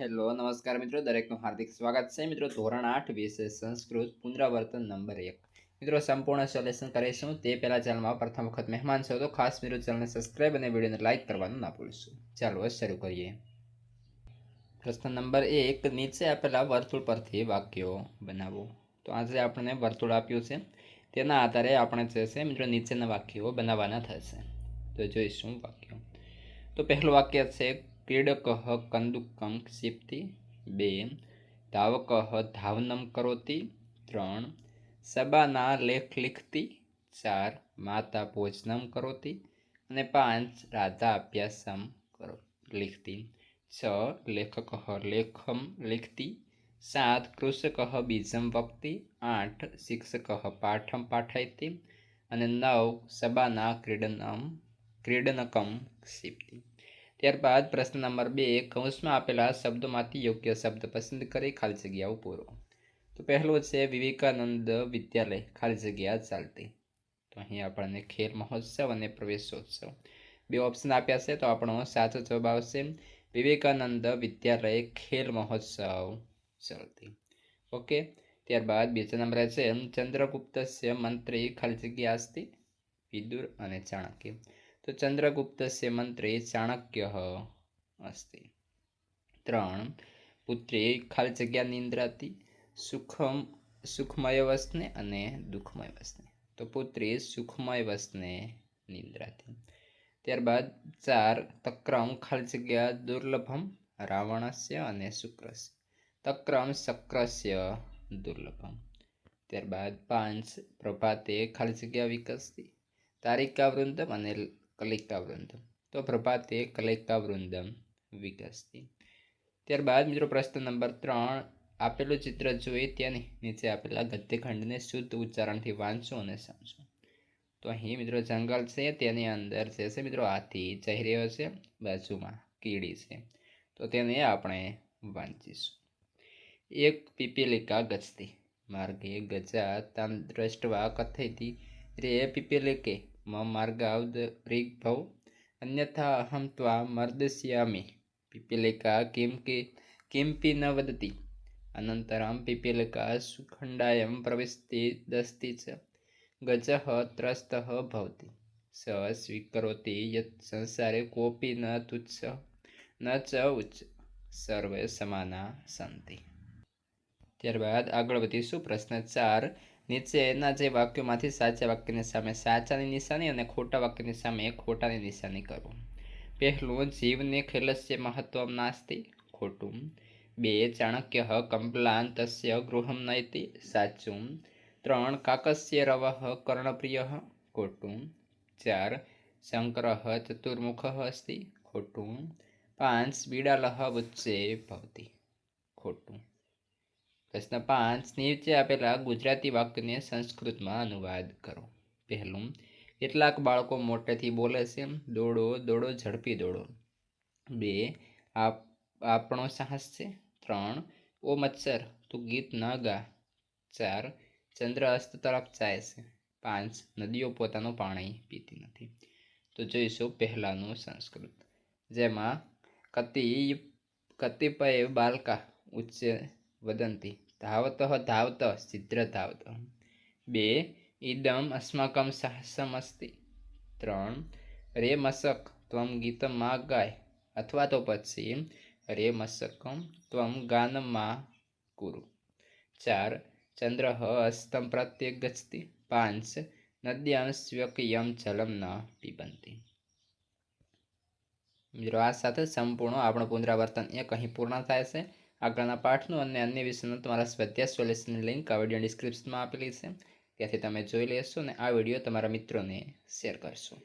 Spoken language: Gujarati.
હેલો નમસ્કાર મિત્રો, દરેકનું હાર્દિક સ્વાગત છે મિત્રો. ધોરણ 8 વિષય સંસ્કૃત પુનરાવર્તન નંબર 1 મિત્રો સંપૂર્ણ સોલ્યુશન કરીશું તે પહેલા ચેનલમાં પ્રથમ વખત મહેમાન છો તો ખાસ મિત્રો ચેનલને સબસ્ક્રાઇબ અને વિડીયોને લાઇક કરવાનું ના ભૂલશો. ચાલો શરૂ કરીએ. પ્રશ્ન નંબર 1, નીચે આપેલા વર્તુળ પરથી વાક્યો બનાવો. તો આજે આપણને વર્તુળ આપ્યું છે, તેના આધારે આપણે જે છે મિત્રો નીચેના વાક્યો બનાવવાના થશે. તો જોઈશું વાક્યો. તો પહેલું વાક્ય છે ક્રીડક કંદુકમ ક્ષિપ્તિ. 2, ધાવક ધાવનમ કરોતિ. 3, સબાના લેખ લિખતી. 4, માતા ભોજનમ કરોતિ. અને 5, રાધા અભ્યાસમ લિખતી. 6, લેખક લેખમ લિખતી. 7, કૃષક બીજમ વક્તિ. 8, શિક્ષક પાઠમ પાઠયતિ. અને 9, સબાના ક્રીડનકમ ક્ષિપ્તિ. ત્યારબાદ પ્રશ્ન નંબર 2, કૌંસમાં આપેલા શબ્દોમાંથી યોગ્ય શબ્દ પસંદ કરી ખાલી જગ્યાઓ પૂરો. તો પહેલું છે વિવેકાનંદ વિદ્યાલય ખાલી જગ્યા ચાલતી. તો અહીં આપણને ખેલ મહોત્સવ અને પ્રવેશોત્સવ બે ઓપ્શન આપ્યા છે. તો આપણો સાચો જવાબ આવશે વિવેકાનંદ વિદ્યાલય ખેલ મહોત્સવ ચાલતી. ઓકે. ત્યારબાદ બીજા નંબરે છે ચંદ્રગુપ્તસ્ય મંત્રી ખાલી જગ્યા અસ્તિ. વિદુર અને ચાણક્ય. તો ચંદ્રગુપ્તસ્ય મંત્રી ચાણક્ય અસ્તિ. 3, પુત્રી ખાલી જગ્યા નિંદ્રાતી. સુખમય વસને અને દુઃખમય વસને. તો પુત્રી સુખમય વસને નિંદ્રાતી. ત્યારબાદ 4, તક્રમ ખાલી જગ્યા દુર્લભમ રાવણસ્ય અને શુક્રસ્ય. તક્રમ શક્રસ્ય દુર્લભમ. ત્યારબાદ 5, પ્રભાતે ખાલી જગ્યા વિકસતી. તારિકા વૃંદમ અને કલિકા વૃંદમ. તો પ્રભાતે કલિકા વૃંદમ વિકસતી. ત્યારબાદ મિત્રો પ્રશ્ન નંબર 3, આપેલું ચિત્ર જોઈ ત્યાંની નીચે આપેલા ગદ્યખંડને શુદ્ધ ઉચ્ચારણથી વાંચો અને સમજો. તો અહીં મિત્રો જંગલ છે, તેની અંદર જે છે મિત્રો હાથી જઈ રહ્યો છે, બાજુમાં કીડી છે. તો તેને આપણે વાંચીશું. એક પીપીલિકા ગચ્છતી માર્ગે ગજા તામ દ્રષ્ટવા કથયતિ રે પીપીલિકે માર્ગાવદ ऋग्भव अन्यथा अहं त्वां मर्दस्यामि. पीपीलिका किमपि न वदति. अनन्तरं पीपीलिका सुखण्डायां प्रविशति दस्ति च गजः त्रस्तः भवति. स स्वीकरोति यत् संसारे कोऽपि न तुच्छः न च उच्च સર્વે સમાના સંતિ. ત્યારબાદ આગળ વધીશું. પ્રશ્ન 4, નીચેના જે વાક્યોમાંથી સાચા વાક્યની સામે સાચાની નિશાની અને ખોટા વાક્યની સામે ખોટાની નિશાની કરો. પહેલું, જીવને ખેલસ્ય મહત્વમ નાસ્તિ. ખોટું. 2, ચાણક્ય કમ્પલાન તસ્ય ગૃહમ નયતિ. સાચું. 3, કાકસ્ય રવઃ કર્ણપ્રિય. ખોટું. 4, શંકરઃ ચતુર્મુખઃ અસ્તિ. ખોટું. 5, બિડાલઃ ઉચ્ચે ભવતિ. ખોટું. પ્રશ્ન 5, નીચે આપેલા ગુજરાતી વાક્યને સંસ્કૃતમાં અનુવાદ કરો. પહેલું, કેટલાક બાળકો મોટેથી બોલે છે. દોડો દોડો ઝડપી દોડો. 2, આપણો સાહસ છે. 3, ઓ મચ્છર તું ગીત ન ગા. 4, ચંદ્ર અસ્ત તરફ જાય છે. 5, નદીઓ પોતાનું પાણી પીતી નથી. તો જોઈશું પહેલાનું સંસ્કૃત, જેમાં કતિપય બાલકા ઉચ્ચે વદંતી ધાવતઃ ધાવતઃ શીઘ્ર ધાવતઃ. 2, ઇદમ અસ્માકમ સાહસમ અસ્તિ. 3, રે મસક ત્વમ ગીતમ મા ગાય. અથવા તો પછી રે મસકમ ત્વમ ગાનમ મા કુરુ. 4, ચંદ્રઃ અસ્તમ પ્રત્યે ગચ્છતિ. 5, નદ્યાં સ્વકીયમ જલમ ન પિબંતિ. મિત્રો આ સાથે સંપૂર્ણ આપણું પુનરાવર્તન 1 અહીં પૂર્ણ થાય છે. આગળના પાઠનું અને અન્ય વિષયનું તમારા સ્વાધ્યાય સોલ્યુશનની લિંક આ વિડીયો ડિસ્ક્રિપ્શનમાં આપેલી છે, ત્યાંથી તમે જોઈ લેશો અને આ વિડીયો તમારા મિત્રોને શેર કરશો.